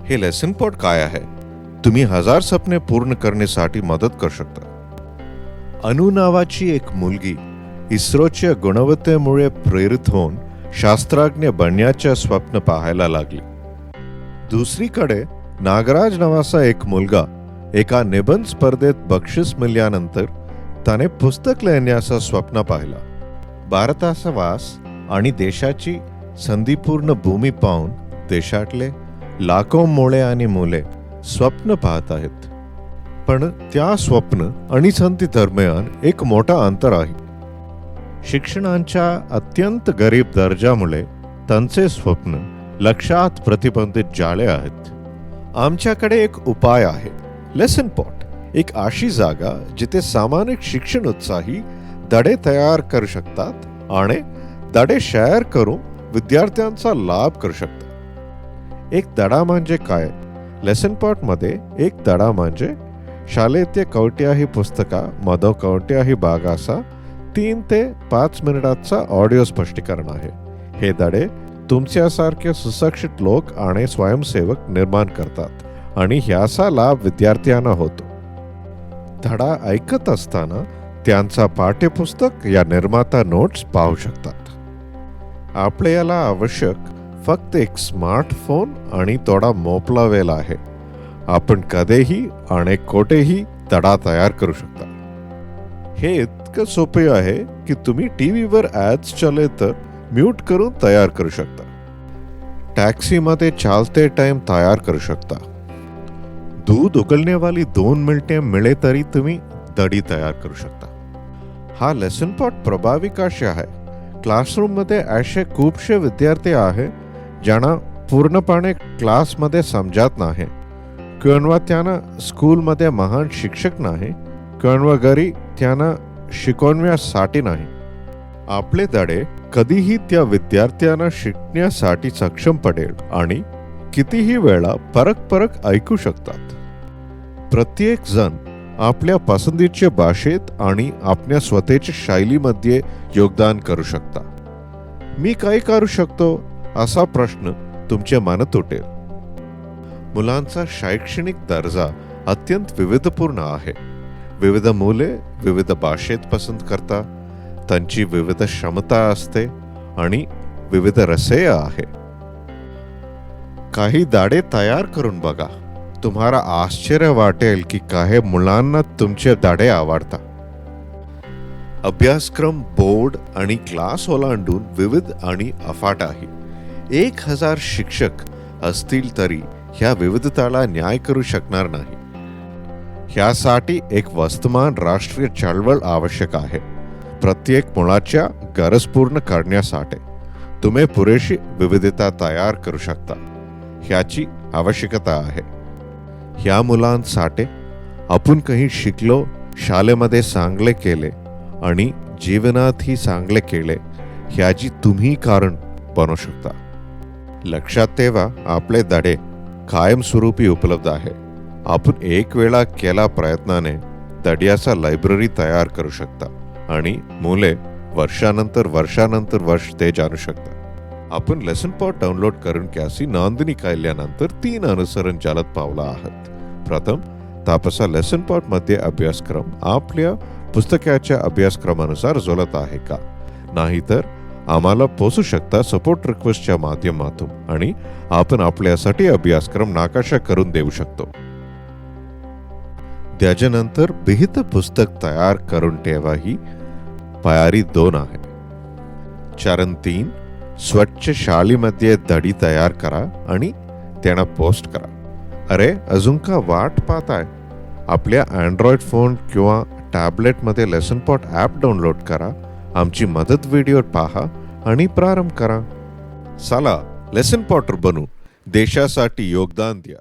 हे lesson pot काय आहे? तुम्ही 1000 स्वप्ने पूर्ण करण्यासाठी मदत करू शकता. अनु नावाची एक मुलगी इस्रोच्या गुणवत्तेमुळे प्रेरित होऊन शास्त्रज्ञ बनण्याचे स्वप्न पाहायला लागली. दुसरीकडे नागराज नावाचा एक मुलगा एका निबंध स्पर्धेत बक्षीस मिळाल्यानंतर त्याने पुस्तक लिहिण्याचं स्वप्न पाहिलं. भारताचा वास आणि देशाची संधीपूर्ण भूमी पाहून देशातले लाखो मुले आणि मुले स्वप्न पाहत आहेत. पण त्या स्वप्न आणि संधी दरम्यान एक मोठा अंतर आहे. शिक्षणाच्या अत्यंत गरीब दर्जामुळे त्यांचे स्वप्न लक्षात प्रतिबंधित झाले आहेत. आमच्याकडे एक उपाय आहे, लेसन पॉट. एक अशी जागा जिथे सामान्य शिक्षण उत्साही धडे तयार करू शकतात आणि धडे शेअर करून विद्यार्थ्यांचा लाभ करू शकतात. एक धडा म्हणजे काय? लेसन पॉट मध्ये एक धडा म्हणजे शालेय कोणत्याही पुस्तका मधो कोणत्याही भागाचा 3 ते 5 मिनिटाचा ऑडिओ स्पष्टीकरण आहे. हे धडे तुमच्यासारखे सुशिक्षित लोक आणि स्वयंसेवक निर्माण करतात आणि ह्याचा लाभ विद्यार्थ्यांना होतो. धडा ऐकत असताना त्यांचा पाठ्यपुस्तक या निर्माता नोट्स पाहू शकतात. आपल्याला आवश्यक फक्त एक स्मार्टफोन आणि थोडा मोकळा वेळ आहे. आपण कधीही आणि कोठेही धडा तयार करू शकता. हे इतकं सोपे आहे की तुम्ही टीव्हीवर ॲड्स चले तर म्यूट करून तयार करू शकता. टॅक्सीमध्ये चालते टाइम तयार करू शकता. दूध उकळणे वाली 2 मिनिटे मिळे तरी तुम्ही धडी तयार करू शकता. हा लेसन पॉट प्रभावी कसे आहे? क्लासरूम मध्ये असे खूपसे विद्यार्थी आहे ज्यांना पूर्णपणे क्लासमध्ये समजत नाही, किंवा त्यांना स्कूलमध्ये महान शिक्षक नाही, किंवा घरी त्यांना शिकवण्यासाठी नाही. आपले धडे कधीही त्या विद्यार्थ्यांना शिकण्यासाठी सक्षम पडेल आणि कितीही वेळा परत ऐकू शकतात. प्रत्येक जण आपल्या पसंतीच्या भाषेत आणि आपल्या स्वतःच्या शैलीमध्ये योगदान करू शकता. मी काय करू शकतो असा प्रश्न तुमच्या मनात उठेल. मुलांचा शैक्षणिक दर्जा अत्यंत विविधपूर्ण आहे. विविध मुले विविध भाषेत पसंत करतात. त्यांची विविध क्षमता असते आणि विविध रसेय आहे. काही धडे तयार करून बघा. तुम्हाला आश्चर्य वाटेल की काही मुलांना तुमचे धडे आवडतात. अभ्यासक्रम, बोर्ड आणि क्लास ओलांडून विविध आणि अफाट आहे. 1000 शिक्षक असतील तरी ह्या विविधतेला न्याय करू शकणार नाही. ह्यासाठी एक वस्तुमान राष्ट्रीय चळवळ आवश्यक आहे. प्रत्येक मुलाच्या गरज पूर्ण करण्यासाठी तुम्ही पुरेशी विविधता तयार करू शकता. ह्याची आवश्यकता आहे. ह्या मुलांसाठी आपण काही शिकलो, शाळेमध्ये चांगले केले आणि जीवनातही चांगले केले ह्याची तुम्ही कारण बनू शकता. लक्षात ठेवा, आपले धडे कायमस्वरूपी उपलब्ध आहे. आपण एक वेळा केला प्रयत्नाने धड्याचा लायब्ररी तयार करू शकता आणि मुले वर्षानंतर वर्ष ते जाणू शकता. आपण लेसन पॉट डाउनलोड करून त्याची नोंदणी केल्यानंतर 3 अनुसरण चालत पावला आहात. प्रथम तापसा लेसन पॉट मध्ये अभ्यासक्रम आपल्या पुस्तकाच्या अभ्यासक्रमानुसार जुळत आहे का? नाहीतर आम्हाला पोचू शकता सपोर्ट रिक्वेस्टच्या माध्यमातून आणि आपण आपल्यासाठी अभ्यासक्रम नाकाशा करून देऊ शकतो. त्याच्यानंतर विहित पुस्तक तयार करून ठेवा ही पायरी 2 आहे. चरण 3, स्वच्छ शाळेमध्ये धडी तयार करा आणि त्यांना पोस्ट करा. अरे, अजून का वाट पाहताय? आपल्या अँड्रॉइड फोन किंवा टॅबलेटमध्ये लेसन पॉट ॲप डाउनलोड करा. आमची मदत व्हिडिओ पहा आणि प्रारंभ करा. चला लेसन पॉटर बनू. देशासाठी योगदान द्या.